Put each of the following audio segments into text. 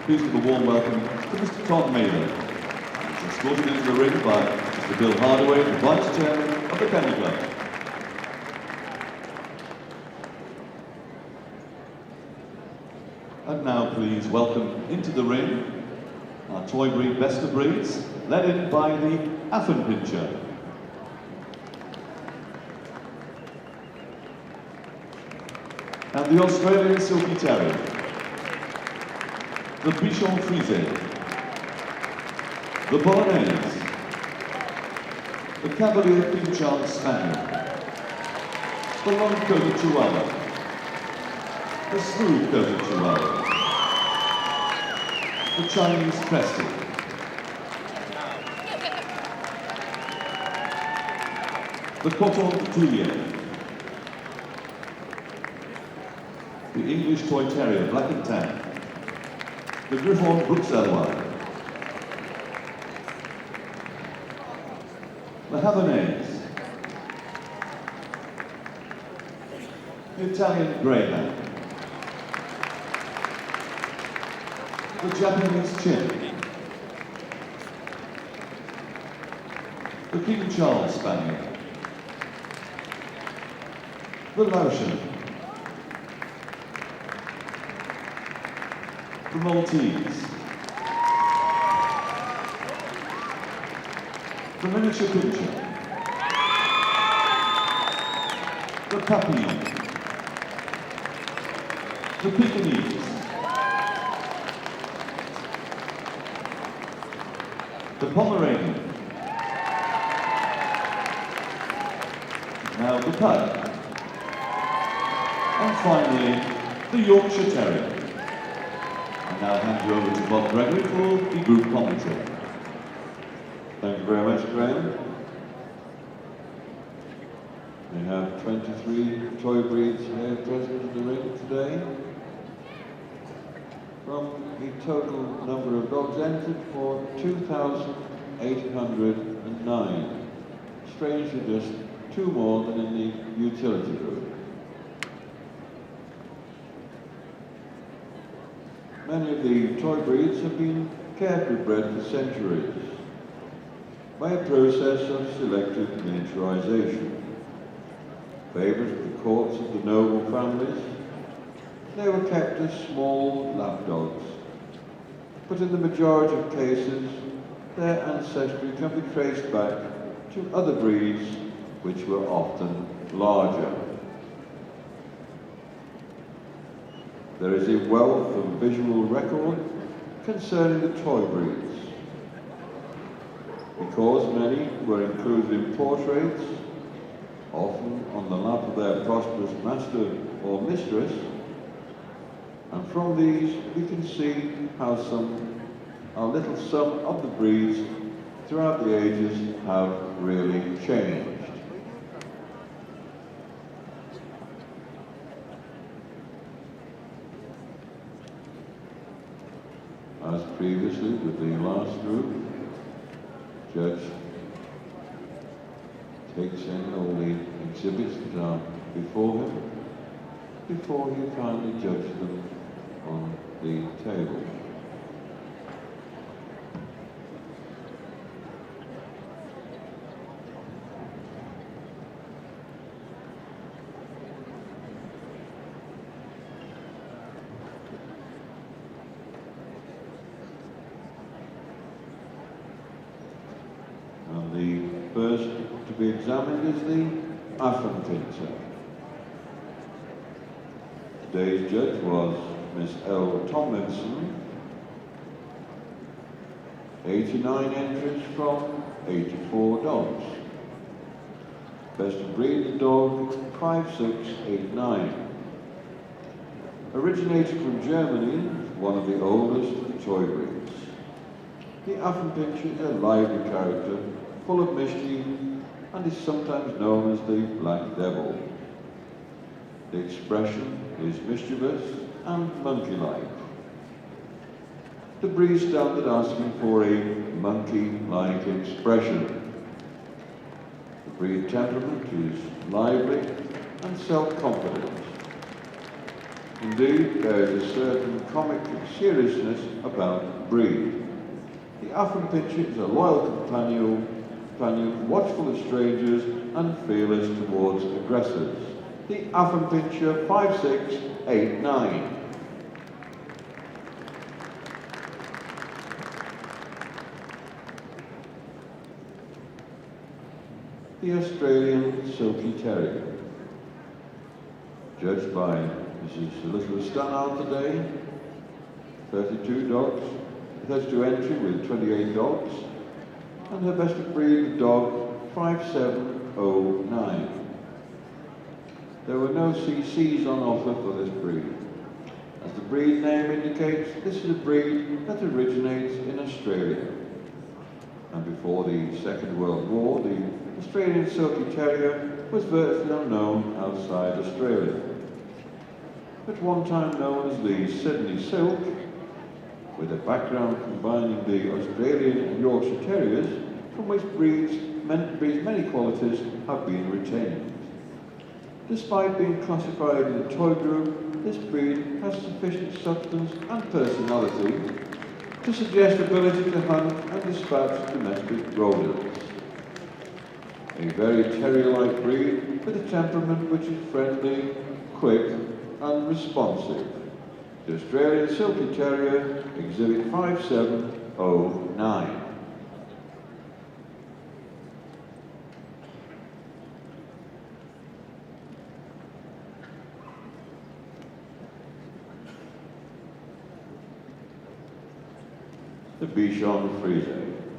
Please give a warm welcome to Mr. Tom Maibee. He's escorted into the ring by Mr. Bill Hardaway, the Vice Chairman of the Kennel Club. And now please welcome into the ring our toy breed best of breeds, led in by the Affenpinscher. And the Australian Silky Terrier, the Bichon Frise, the Bolognese, the Cavalier Spaniel, the long-coated Chihuahua, the smooth-coated Chihuahua, the Chinese Crested, the Coton De Tulear, the English Toy Terrier, black and tan, the Griffon Bruxellois, the Havanese, the Italian Greyhound, the Japanese Chin, the King Charles Spaniel, the Lowchen, the Maltese, the miniature Pinscher, the Papillon, the Pekingese, the Pomeranian, now the Pug, and finally the Yorkshire Terrier. I now hand you over to Bob Gregory for the group commentary. Thank you very much, Graham. We have 23 toy breeds here present in the ring today. From the total number of dogs entered for 2,809. Strangely, just 2 more than in the utility group. Many of the toy breeds have been carefully bred for centuries by a process of selective miniaturization. Favourites of the courts of the noble families, they were kept as small lapdogs, but in the majority of cases, their ancestry can be traced back to other breeds which were often larger. There is a wealth of visual record concerning the toy breeds. Because many were included in portraits, often on the lap of their prosperous master or mistress, and from these we can see how a little sum of the breeds throughout the ages have really changed. As previously with the last group, Judge takes in all the exhibits that are before him, before he kindly judges them on the table. And the first to be examined is the Affenpinscher. Today's judge was Miss L. Tomlinson. 89 entries from 84 dogs. Best of breed dog 5689. Originated from Germany, one of the oldest of the toy breeds. The Affenpinscher is a lively character, full of mischief, and is sometimes known as the Black Devil. The expression is mischievous and monkey-like. The breed standard asking for a monkey-like expression. The breed temperament is lively and self-confident. Indeed, there is a certain comic seriousness about the breed. The Affenpinscher is a loyal companion, watchful of strangers and fearless towards aggressors. The Affenpinscher 5689. The Australian Silky Terrier. Judged by Mrs. Elizabeth Stannard today, 32 dogs, 32 entry with 28 dogs, and her best of breed dog 5709. There were no CCs on offer for this breed. As the breed name indicates, this is a breed that originates in Australia. And before the Second World War, the Australian Silky Terrier was virtually unknown outside Australia. At one time known as the Sydney Silk, with a background combining the Australian and Yorkshire Terriers, from which breeds many qualities have been retained. Despite being classified in the toy group, this breed has sufficient substance and personality to suggest ability to hunt and dispatch domestic rodents. A very terrier-like breed with a temperament which is friendly, quick and responsive. The Australian Silky Terrier, Exhibit 5709. The Bichon Frise,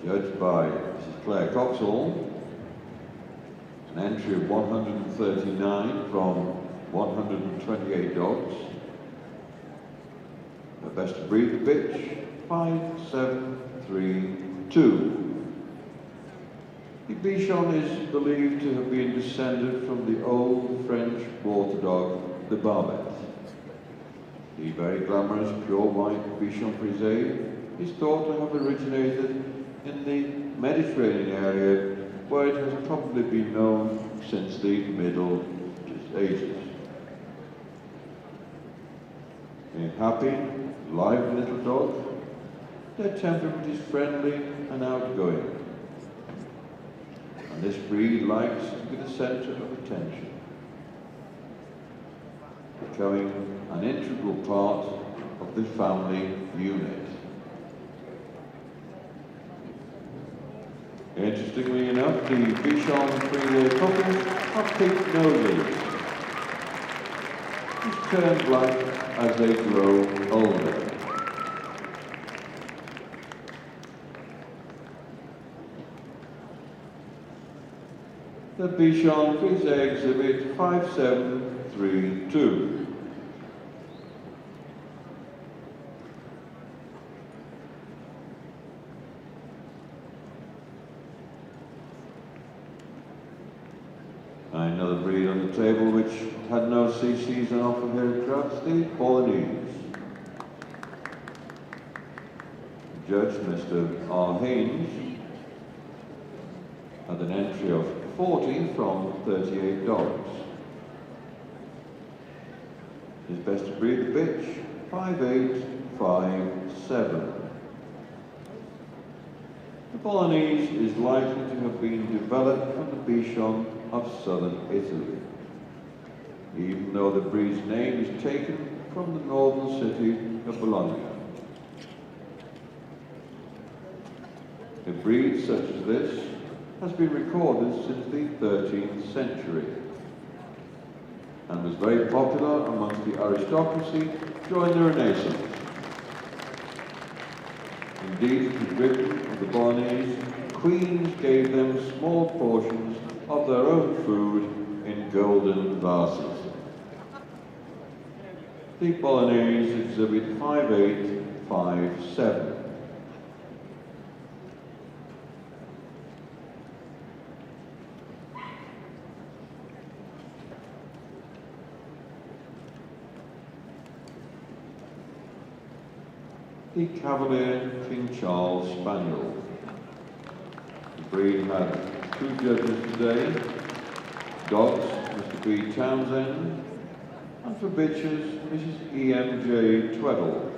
judged by Mrs. Claire Coxall, an entry of 139 from 128 dogs. The best of breed bitch, 5732. The Bichon is believed to have been descended from the old French water dog, the Barbet. The very glamorous pure white Bichon Frise is thought to have originated in the Mediterranean area, where it has probably been known since the Middle Ages. A happy, lively little dog, their temperament is friendly and outgoing, and this breed likes to be the centre of attention, becoming an integral part of the family unit. Interestingly enough, the Bichon Frise couples have pink noses, which turn black as they grow older. The Bichon Frise Exhibit 5732. Another breed on the table which had no CCs on offer here at Crufts, the Bolognese. Judge Mr. R. Haynes had an entry of 40 from 38 dogs. His best of breed, the bitch, 5857. The Bolognese is likely to have been developed from the Bichon of southern Italy, even though the breed's name is taken from the northern city of Bologna. A breed such as this has been recorded since the 13th century and was very popular amongst the aristocracy during the Renaissance. Indeed, it is written of the Bolognese, queens gave them small portions of their own food in golden vases. The Bolognese Exhibit 5857. The Cavalier King Charles Spaniel. The breed had two judges today, dogs Mr. B. Townsend and And for bitches, Mrs. E.M.J. Tweddle.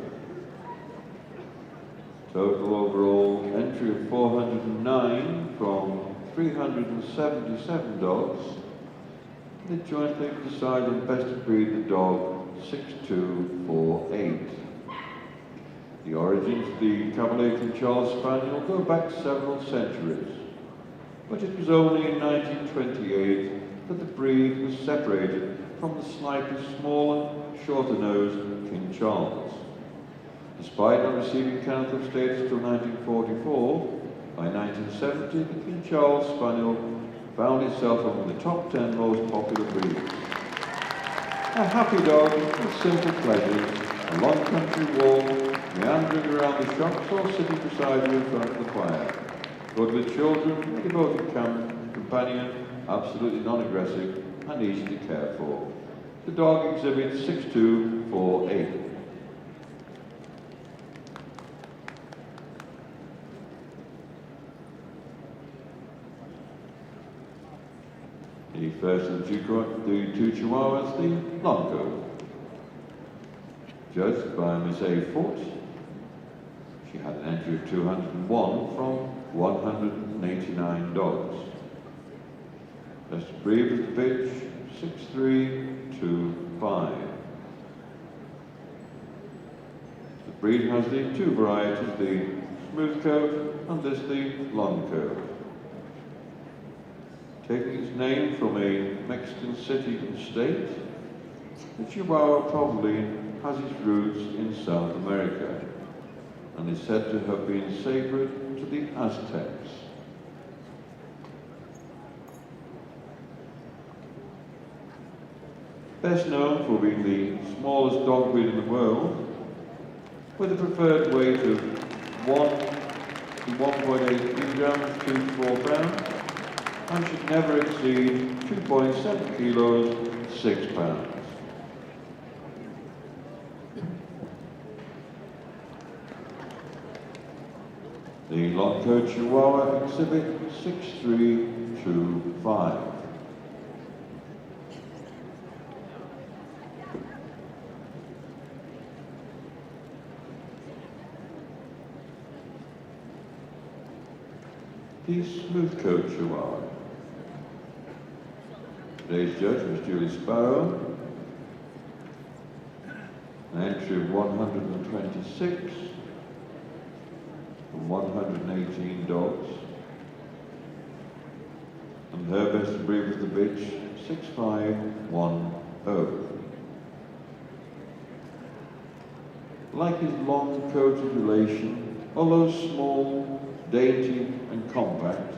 Total overall entry of 409 from 377 dogs. They jointly decided on best of breed the dog 6248. The origins of the Cavalier and Charles Spaniel go back several centuries, but it was only in 1928 that the breed was separated from the slightly smaller, shorter-nosed King Charles. Despite not receiving Kennel Club status till 1944, by 1970 the King Charles Spaniel found itself among the top 10 most popular breeds. A happy dog with simple pleasures, a long country walk, meandering around the shops or sitting beside you in front of the fire. Good with children, a devoted companion, absolutely non-aggressive and easy to care for. The dog exhibits 6248. The first of the two Chihuahuas, the long coat. Judged by Miss A. Foote, she had an entry of 201 from 189 dogs. Best of breed was the bitch, 6325. The breed has the two varieties, the smooth coat and this the long coat. Taking its name from a Mexican city and state, the Chihuahua probably has its roots in South America and is said to have been sacred to the Aztecs. Best known for being the smallest dog breed in the world, with a preferred weight of 1 to 1.8 kilograms, 2 to 4 pounds, and should never exceed 2.7 kilos, 6 pounds. The long coat Chihuahua exhibit 6325. The smooth coat Chihuahua. Today's judge was Julie Sparrow. An entry of 126 from 118 dogs. And her best of breed was the bitch, 6510. Like his long-coated relation, although small, dainty and compact,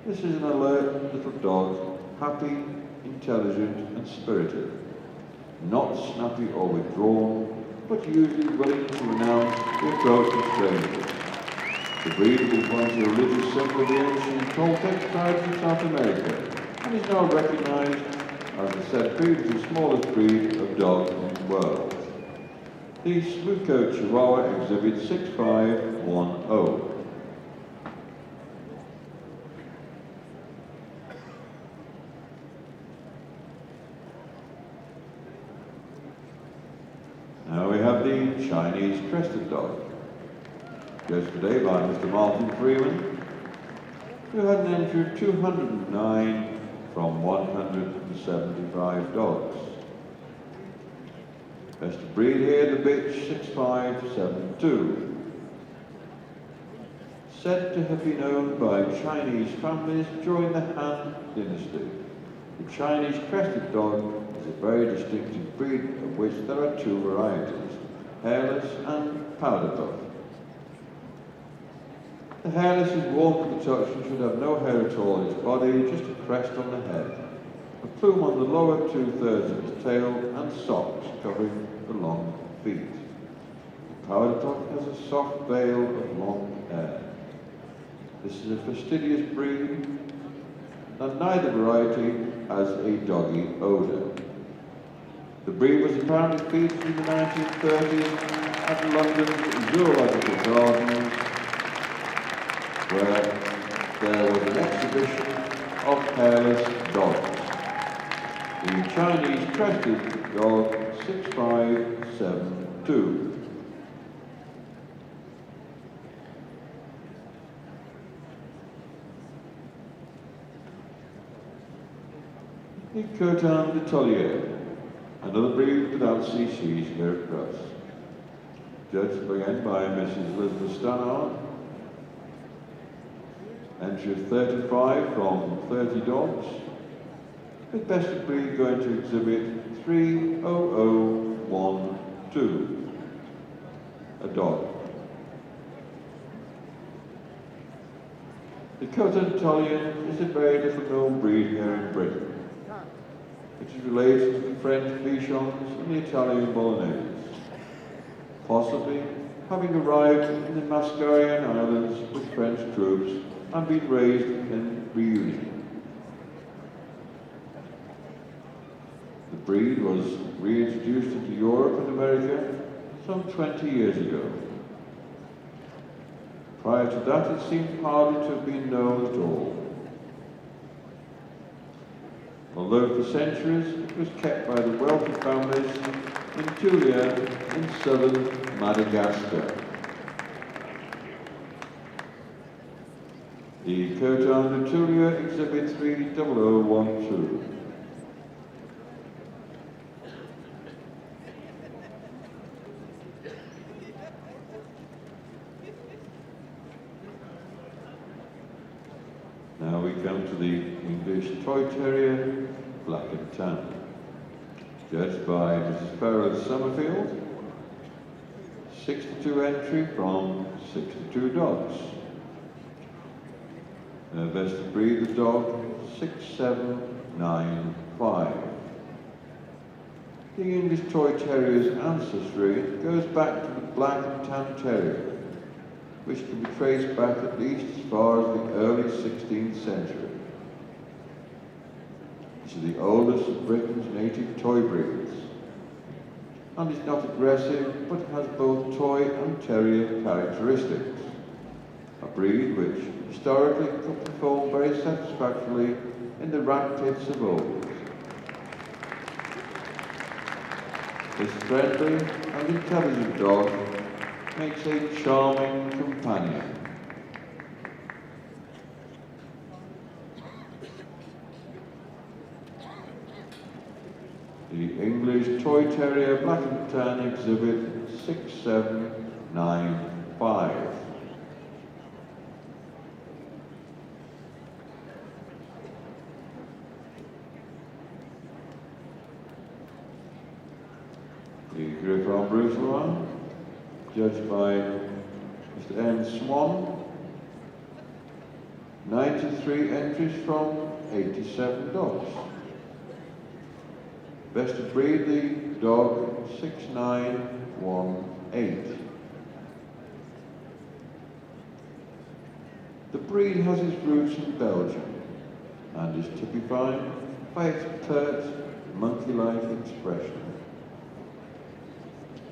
this is an alert little dog, happy, intelligent and spirited, not snappy or withdrawn, but usually willing to renounce the approach of strangers. The breed is one of the religious symbol of the ancient Toltec tribes in South America and is now recognized as the said previously smallest breed of dog in the world. The smooth coat Chihuahua exhibits 6510. Now we have the Chinese Crested dog, judged today by Mr. Martin Freeman, who had an entry of 209 from 175 dogs. Best of breed here, the bitch 6572. Said to have been owned by Chinese families during the Han Dynasty. The Chinese Crested dog is a very distinctive breed of which there are two varieties, hairless and powder puff. The hairless is warm to the touch and should have no hair at all in its body, just a crest on the head, a plume on the lower two-thirds of its tail, and socks covering the long feet. The powder puff has a soft veil of long hair. This is a fastidious breed, and neither variety has a doggy odour. The breed was apparently featured in the 1930s at London's Zoological Gardens, where there was an exhibition of hairless dogs. The Chinese Crested dog 6572. The Coton De Tulear, another breed without CCs here at Crufts. Judged again by Mrs. Elizabeth Stannard. Entry of 35 from 30 dogs. With best of breed going to exhibit 30012, a dog. The Coton De Tulear is a very little known breed here in Britain. It is related to the French Bichons and the Italian Bolognese, possibly having arrived in the Mascarian Islands with French troops and been raised in Reunion. The breed was reintroduced into Europe and America some 20 years ago. Prior to that, it seemed hardly to have been known at all. Although for centuries it was kept by the wealthy families in Tulear in southern Madagascar. The Coton De Tulear exhibit 30012. Now we come to the English Toy Terrier, Black and Tan, judged by Mrs. Farrell Summerfield. 62 entry from 62 dogs. Best of breed, the dog 6795. The English Toy Terrier's ancestry goes back to the Black and Tan Terrier, which can be traced back at least as far as the early 16th century. It is the oldest of Britain's native toy breeds, and is not aggressive, but has both toy and terrier characteristics. A breed which historically could perform very satisfactorily in the rat pits of old. This friendly and intelligent dog makes a charming companion. The English Toy Terrier Black and Tan exhibit 6795. The Griffon Bruxellois, judged by Mr. N. Swan. 93 entries from 87 dogs. Best of breed, the dog 6918. The breed has its roots in Belgium and is typified by its pert, monkey-like expression.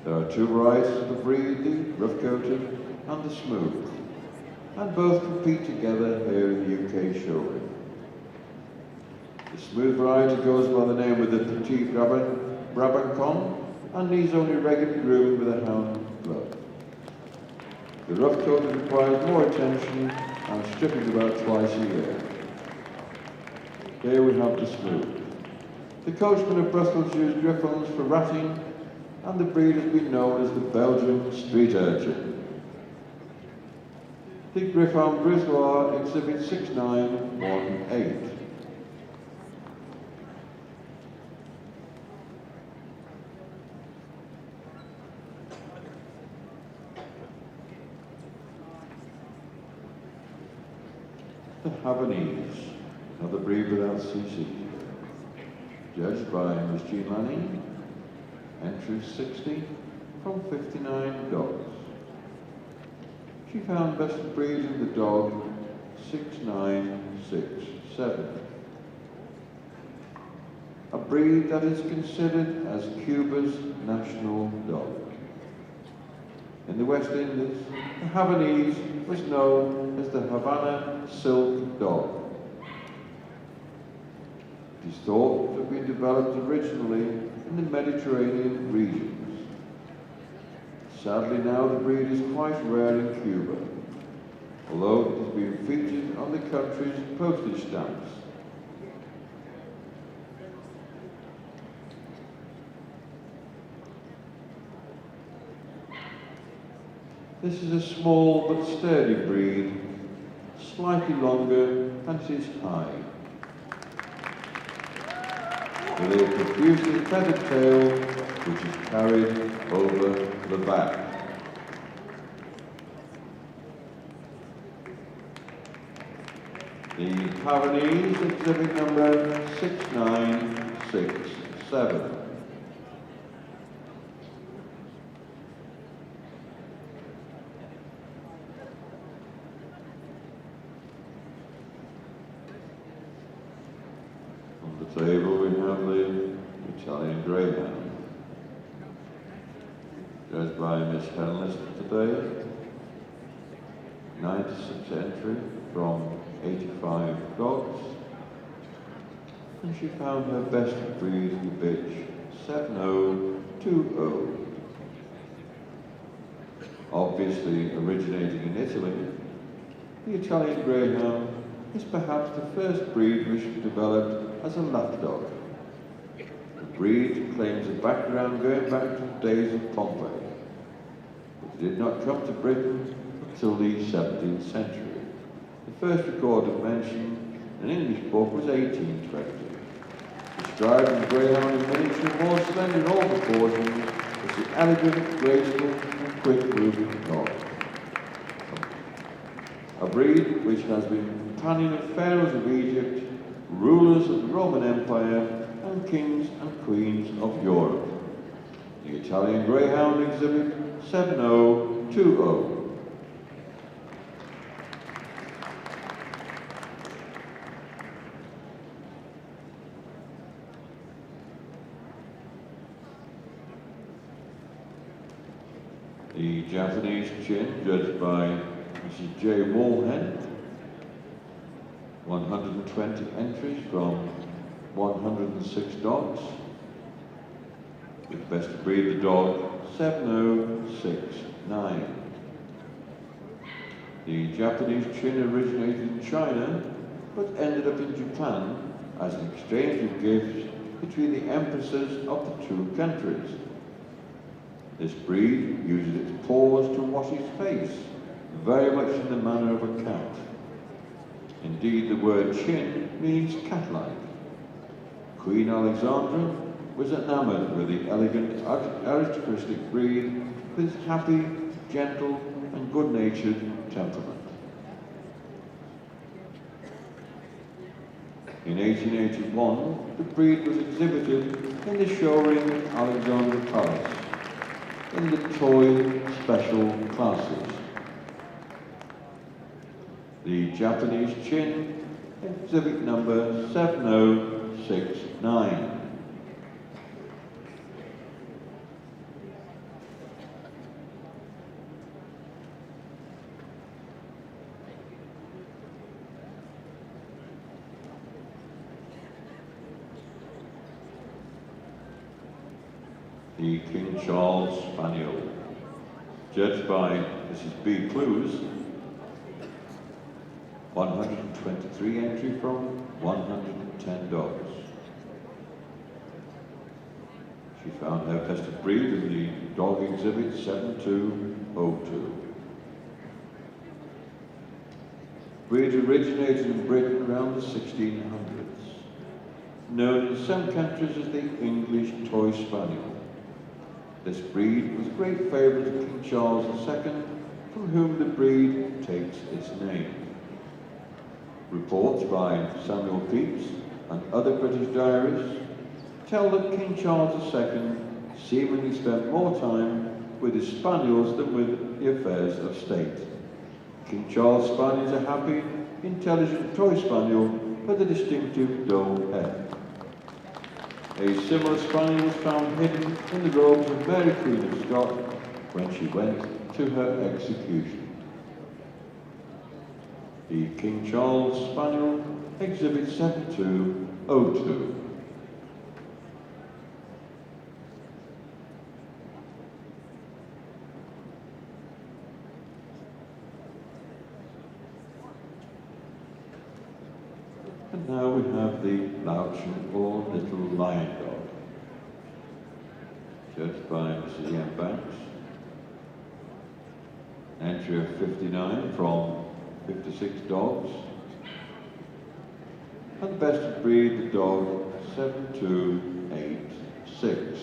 There are two varieties of the breed, the rough-coated and the smooth, and both compete together here in the UK showroom. The smooth variety goes by the name of the Petit Brabancon and needs only regular grooming with a hound glove. The rough-coated requires more attention and stripping about twice a year. Here we have the smooth. The coachman of Brussels used Griffons for ratting, and the breed has been known as the Belgian street urchin. The Griffon Bruxellois exhibit 6918. The Havanese, another breed without CC, judged by Ms. Ch.Jenan. Entry 60 from 59 dogs. She found best of breed in the dog 6967. A breed that is considered as Cuba's national dog. In the West Indies, the Havanese was known as the Havana Silk Dog. It is thought to have been developed originally in the Mediterranean regions. Sadly now the breed is quite rare in Cuba, although it has been featured on the country's postage stamps. This is a small but sturdy breed, slightly longer and it is high. With a profusely feathered tail which is carried over the back. The Havanese exhibit number 6967. On the table we have the Italian Greyhound, judged by Miss Henlist today, 96 entry from 85 dogs, and she found her best breed in the bitch 7020. Obviously originating in Italy, the Italian Greyhound is perhaps the first breed which was developed as a lapdog. The breed claims a background going back to the days of Pompeii, but it did not come to Britain until the 17th century. The first recorded mention in an English book was 1820. Described in Greyhound in miniature, more slender in all proportions, was the elegant, graceful, and quick-moving dog. A breed which has been companion of pharaohs of Egypt, rulers of the Roman Empire, and kings and queens of Europe. The Italian Greyhound exhibit 7020. The Japanese Chin, judged by Mrs. J. Moorhead, 120 entries from 106 dogs, with best of breed the dog 7069. The Japanese Chin originated in China, but ended up in Japan as an exchange of gifts between the empresses of the two countries. This breed uses its paws to wash its face, very much in the manner of a cat. Indeed, the word chin means cat-like. Queen Alexandra was enamored with the elegant, aristocratic breed with its happy, gentle, and good-natured temperament. In 1881, the breed was exhibited in the showroom at Alexandra Palace in the toy special classes. The Japanese Chin, exhibit number 7069. The King Charles Spaniel, judged by Mrs. B. Clues, 123 entry from 110 dogs. She found her best of breed in the dog exhibit 7202. Breed originated in Britain around the 1600s, known in some countries as the English Toy Spaniel. This breed was a great favourite of King Charles II, from whom the breed takes its name. Reports by Samuel Pepys and other British diarists tell that King Charles II seemingly spent more time with his spaniels than with the affairs of state. King Charles Spaniel is a happy, intelligent toy spaniel with a distinctive dull head. A similar spaniel was found hidden in the robes of Mary Queen of Scots when she went to her execution. The King Charles Spaniel, exhibit 7202. And now we have the Lowchen or Little Lion Dog, judged by Mrs. Ian Banks. Entry of 59 from 56 dogs. And the best of breed, the dog 7286.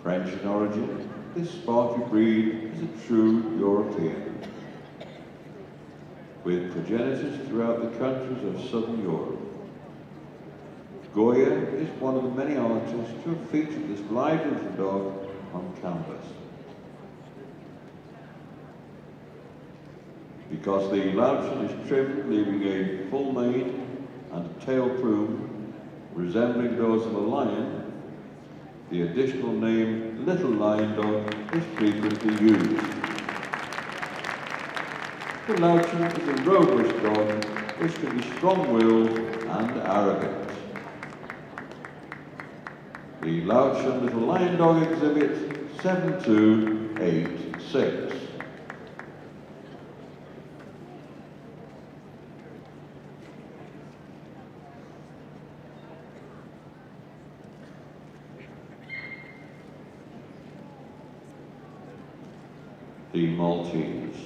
French in origin, this sparky breed is a true European, with progenitors throughout the countries of Southern Europe. Goya is one of the many artists to have featured this lively little dog on canvas. Because the Lowchen is trimmed, leaving a full mane and a tail plume resembling those of a lion, the additional name Little Lion Dog is frequently used. The Lowchen is a robust dog which can be strong-willed and arrogant. The Lowchen Little Lion Dog exhibit 7286. The Maltese,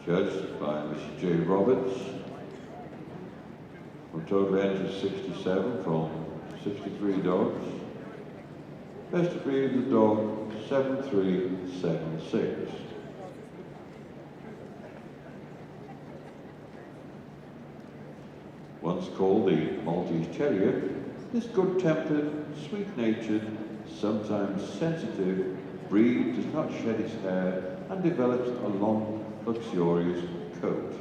judged by Mrs. J. Roberts, from total entries 67 from 63 dogs. Best of breed, the dog 7376. Once called the Maltese Terrier, this good-tempered, sweet-natured, sometimes sensitive breed does not shed its hair and develops a long, luxurious coat.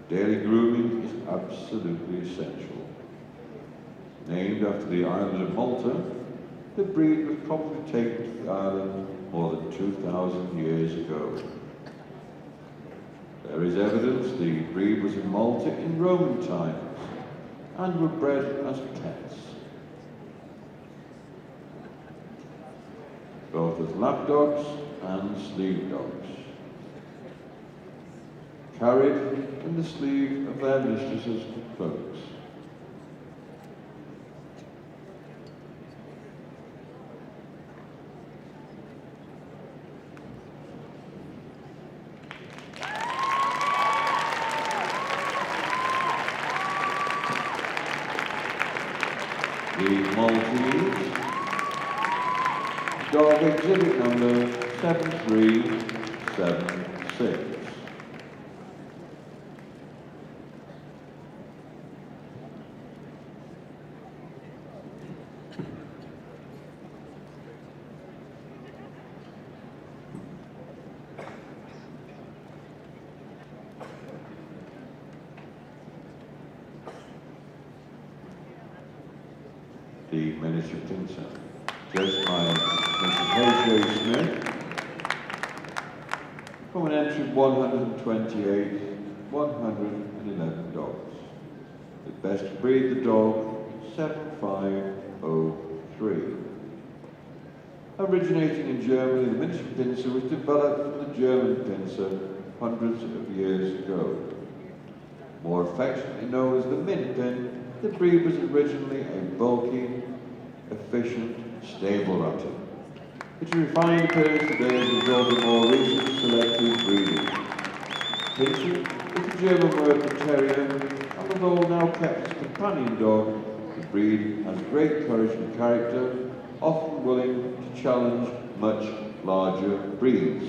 Daily grooming is absolutely essential. Named after the island of Malta, the breed was probably taken to the island more than 2,000 years ago. There is evidence the breed was in Malta in Roman times and were bred as pets, both as lapdogs and sleeve dogs, carried in the sleeve of their mistresses' cloaks. The Maltese dog exhibit number 7376. The miniature Pinscher, judged by Mrs. H.J. Smith, from an entry of 128, 111 dogs. The best breed, the dog 7503. Originating in Germany, the miniature Pinscher was developed from the German Pinscher hundreds of years ago. More affectionately known as the Min Pin, the breed was originally a bulky, efficient, stable ratter. Its refined appearance today is a result of more recent selective breeding. Pinscher is a German word for terrier, and although now kept as a companion dog, the breed has great courage and character, often willing to challenge much larger breeds.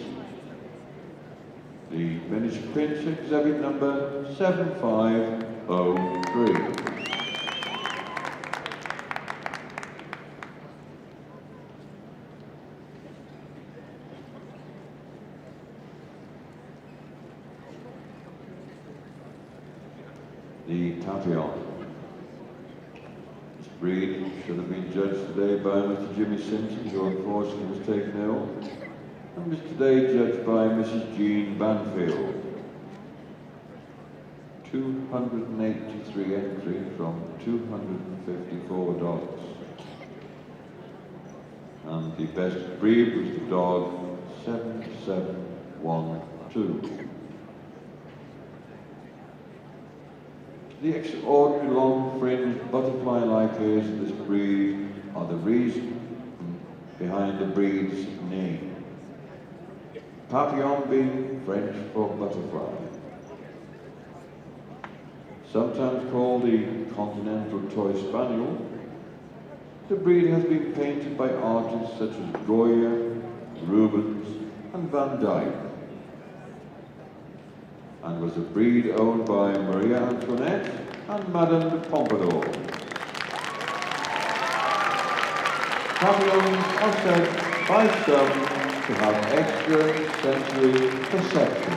The miniature Pinscher exhibit number 7503. The Papillon. This breed should have been judged today by Mr. Jimmy Simpson, who unfortunately was taken ill, and was today judged by Mrs. Jean Banfield. 283 entries from 254 dogs. And the best breed was the dog 7719. 2. The extraordinary long-fringed butterfly-like ears of this breed are the reason behind the breed's name. Papillon being French for butterfly. Sometimes called the continental toy spaniel, the breed has been painted by artists such as Goya, Rubens and Van Dyck, and was a breed owned by Marie Antoinette and Madame de Pompadour. Papillons are said by some to have extra sensory perception.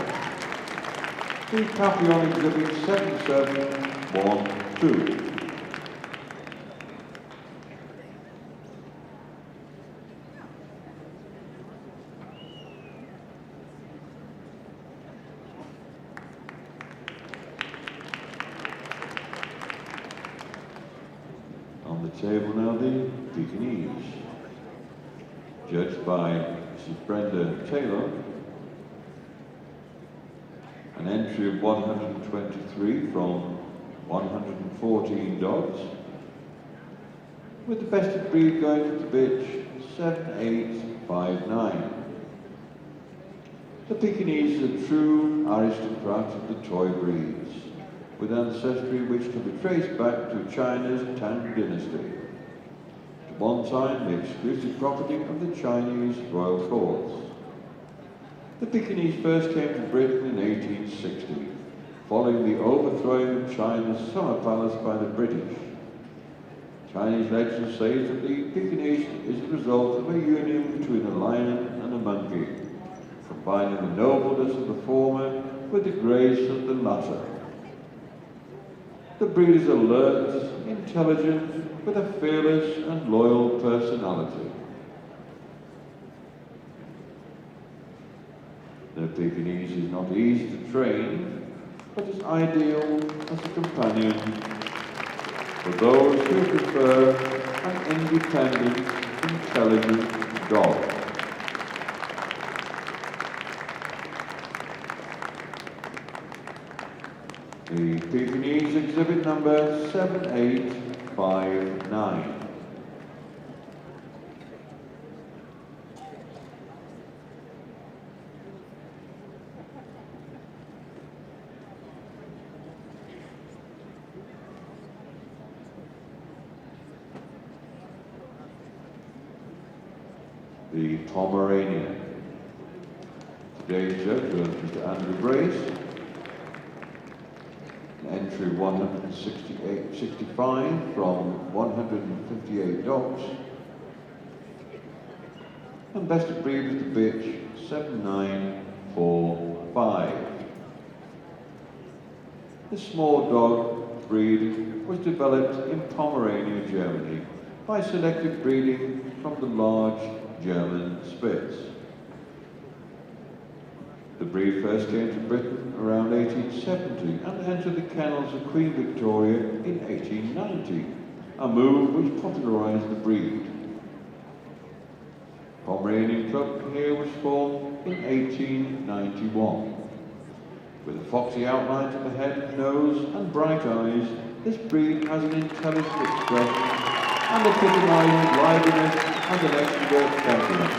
The Papillon exhibit 7712. On the table now the Pekingese, judged by Mrs. Brenda Taylor. An entry of 123 from 114 dogs, with the best of breed going to the bitch 7859. The Pekingese is a true aristocrat of the toy breeds, with ancestry which can be traced back to China's Tang dynasty, at one time the exclusive property of the Chinese royal courts. The Pekingese first came to Britain in 1860, following the overthrowing of China's summer palace by the British. Chinese legend says that the Pekingese is the result of a union between a lion and a monkey, combining the nobleness of the former with the grace of the latter. The breed is alert, intelligent, with a fearless and loyal personality. The Pekingese is not easy to train, but is ideal as a companion for those who prefer an independent, intelligent dog. The Pekingese exhibit number 7859. The Pomeranian. Today's judge was Mr. Andrew Brace. Entry 165 from 158 dogs. And best of breed was the bitch 7945. This small dog breed was developed in Pomerania, Germany by selective breeding from the large German Spitz. The breed first came to Britain around 1870 and entered the kennels of Queen Victoria in 1890, a move which popularised the breed. Pomeranian Club here was formed in 1891. With a foxy outline to the head, nose and bright eyes, this breed has an intelligent expression and epitomises liveliness and an extrovert temperament.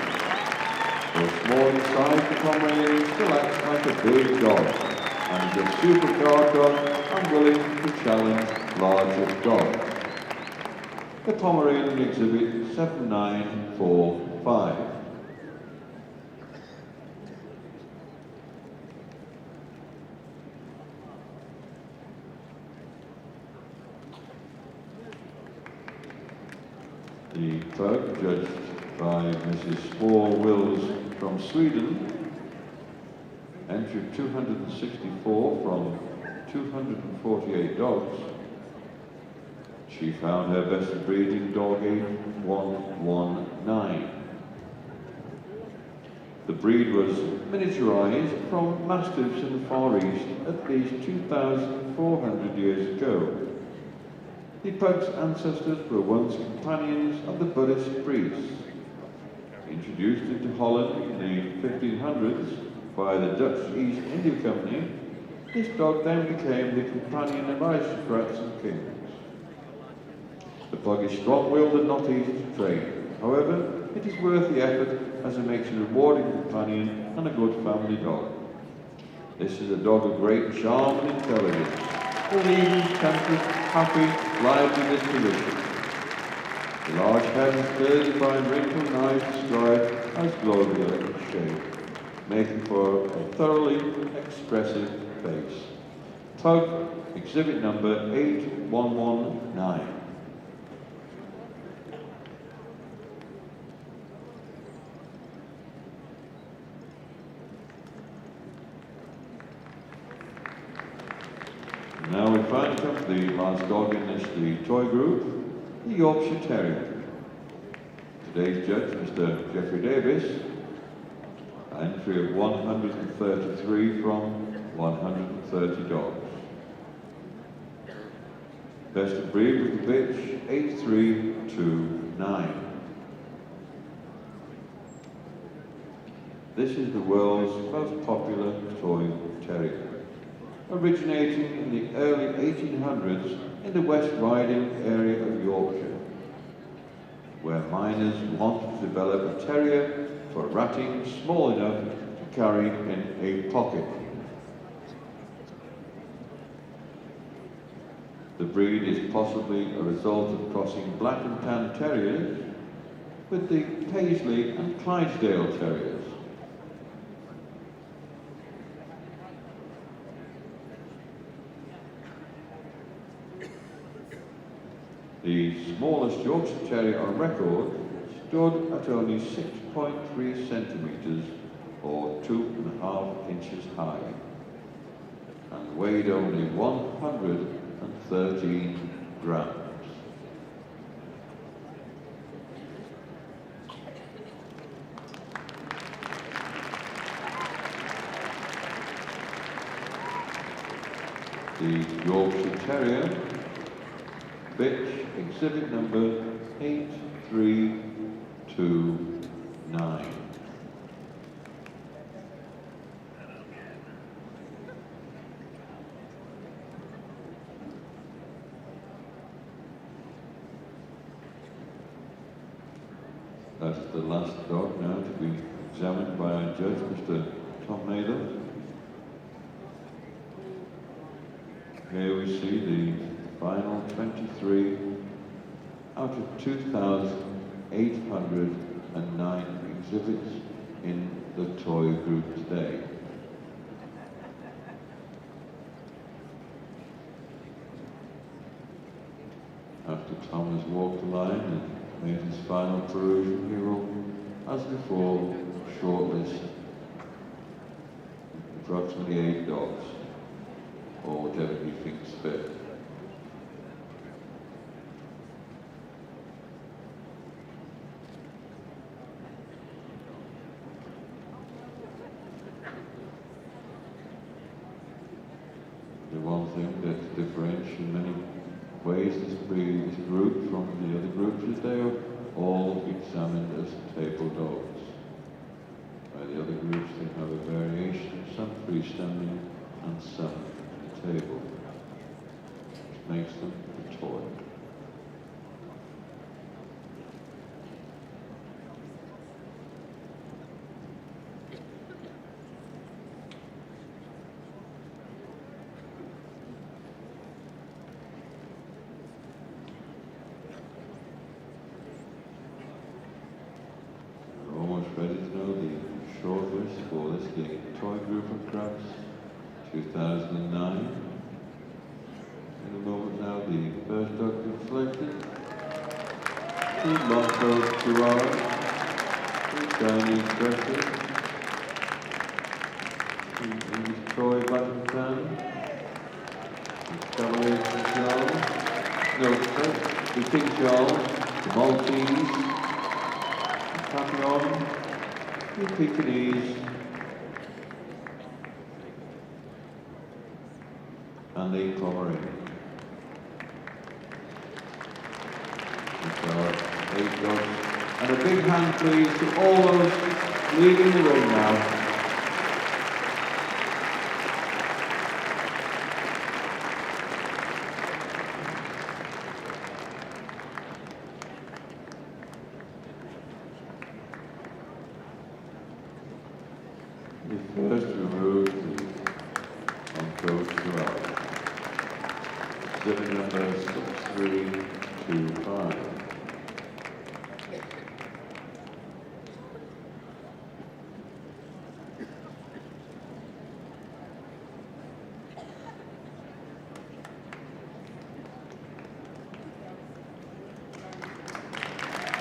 Though small in size, the Pomeranian still acts like a big dog, and is a super guard dog and willing to challenge larger dogs. The Pomeranian exhibit 7945. The pug, judged by Mrs. Spore-Wills from Sweden, entered 264 from 248 dogs. She found her best of breed in dog age 119. The breed was miniaturized from mastiffs in the Far East at least 2,400 years ago. The pug's ancestors were once companions of the Buddhist priests. Introduced into Holland in the 1500s, by the Dutch East India Company, this dog then became the companion of aristocrats and kings. The pug is strong-willed and not easy to train. However, it is worth the effort as it makes a rewarding companion and a good family dog. This is a dog of great charm and intelligence, with an even-tempered, happy, lively disposition. The large head and clearly defined wrinkled and eyes described as globular in shape, making for a thoroughly expressive face. Pug, exhibit number 8119. Now we finally come to the last dog in this, the toy group, the Yorkshire Terrier. Today's judge, Mr. Geoffrey Davis, an entry of 133 from 130 dogs. Best of breed with the bitch, 8329. This is the world's most popular toy terrier, originating in the early 1800s in the West Riding area of Yorkshire, where miners wanted to develop a terrier for ratting small enough to carry in a pocket. The breed is possibly a result of crossing black and tan terriers with the Paisley and Clydesdale terriers. The smallest Yorkshire Terrier on record stood at only 6.3 centimetres or 2.5 inches high and weighed only 113 grams. The Yorkshire Terrier, bitch, exhibit number 8329. That's the last dog now to be examined by our judge, Mr. Tom Naylor. Here we see the final 23 out of 2,809 exhibits in the toy group today. After Tom has walked the line and made his final perusal, he will, as before, shortlist approximately 8 dogs, or whatever he thinks fit. The one thing that differentiates in many ways this group from the other groups is they are all examined as table dogs. By the other groups they have a variation, some freestanding and some at the table, which makes them a toy. Ready to know the shortlist for this, the toy group of Crufts 2009. In a moment now, the first dog to be selected, the Untitled Chapter, the Chinese Crested, the English toy black and tan, the Cavalier the Pinscher, the Maltese, the Papillon, the Pekingese, and the Pomeranian. There are 8 dogs. And a big hand please to all those leaving the ring now. First remove the on-coat throughout. Exhibit number 6325.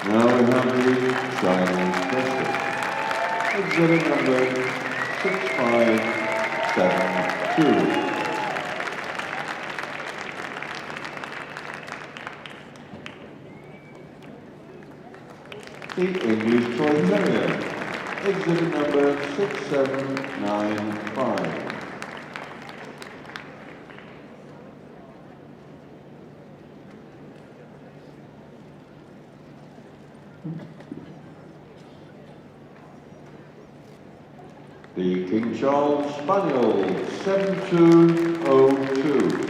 Now we have the Chinese Crested. Exhibit number 6572. The English Toy Terrier. Exhibit number 6795. The King Charles Spaniel, 7202.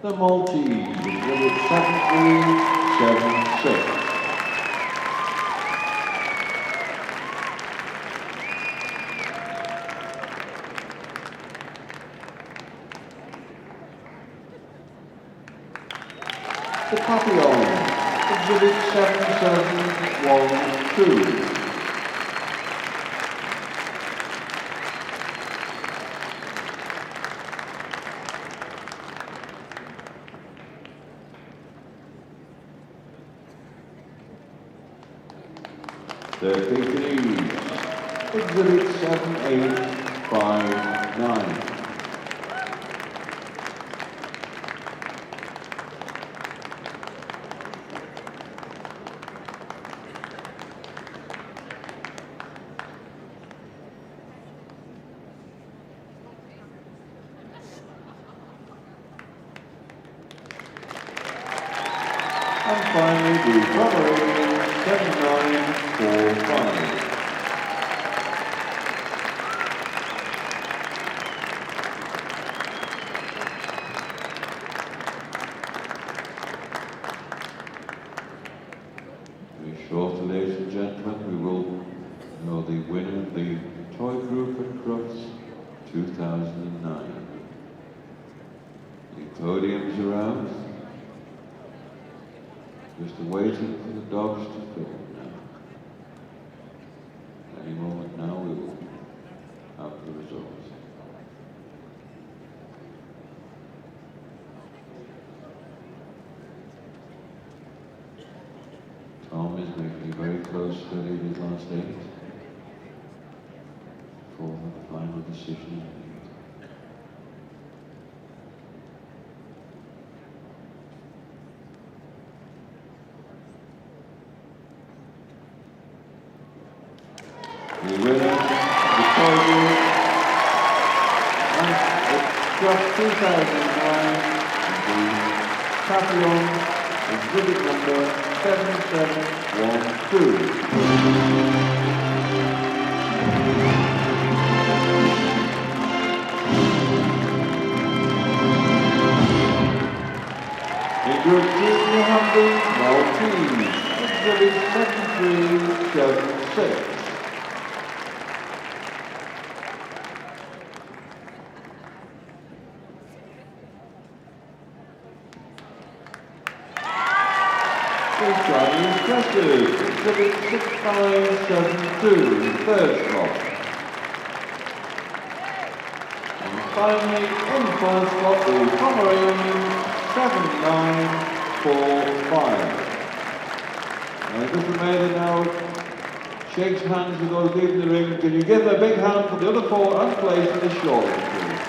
The Maltese, exhibit 7376. The Papillon, exhibit 7712. The Pekingese, exhibit 7859. And finally, the Pomeranian 7945. Very shortly, ladies and gentlemen, we will know the winner of the Toy Group at Crufts 2009. The podiums are out. Just waiting for the dogs to fill now. Any moment now we will have the results. Tom is making a very close study of his last 8 before the final decision is made. The winner, the Toy Group, and it's just 2009, the Papillon, exhibit number 7712. In Group 2, we have the Maltese, exhibit 7376. Chinese Crested, exhibit 6572, third slot. And finally, in first slot, the Pomeranian 7945. Now, Griffon now shakes hands with those leaving the ring. Can you give a big hand for the other 4 unplaced in the short, please?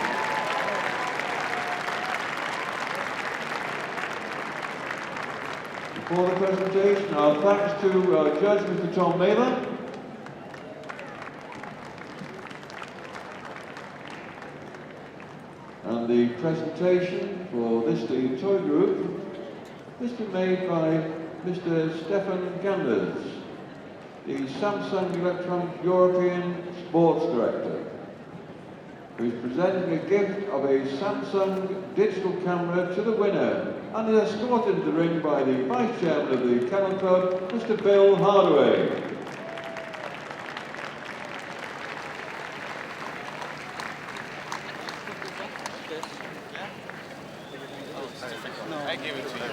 For the presentation, our thanks to our judge, Mr. Tom Mailer. And the presentation for this lead toy group has been made by Mr. Stefan Ganders, the Samsung Electronic European Sports Director. who is presenting a gift of a Samsung digital camera to the winner and is escorted to the ring by the Vice Chairman of the Kennel Club, Mr. Bill Hardaway. I give it to you.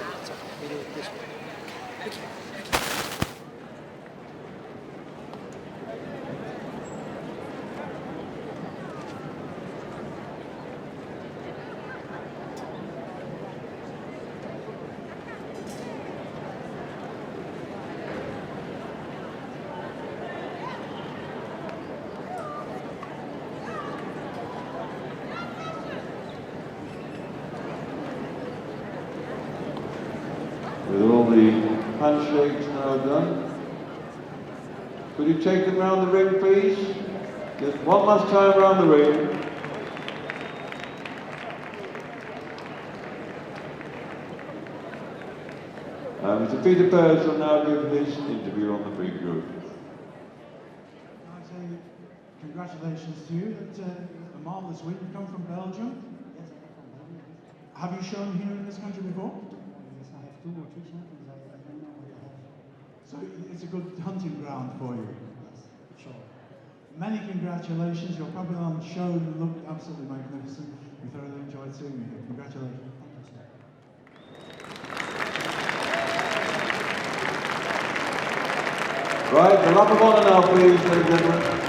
With all the handshakes now done, could you take them round the ring, please? Just one last time round the ring. Mr. Peter Pears will now give his interview on the big group. I'd say congratulations to you. It's a marvellous week. You come from Belgium. Yes, I come from Belgium. Have you shown here in this country before? Yes, I have 2 or 3 champions. I don't know what I have. So it's a good hunting ground for you. Yes, sure. Many congratulations. Your Papillon show looked absolutely magnificent. We thoroughly enjoyed seeing you here. Congratulations. Thank you, sir. Right, the lap of honour now, please, ladies and gentlemen.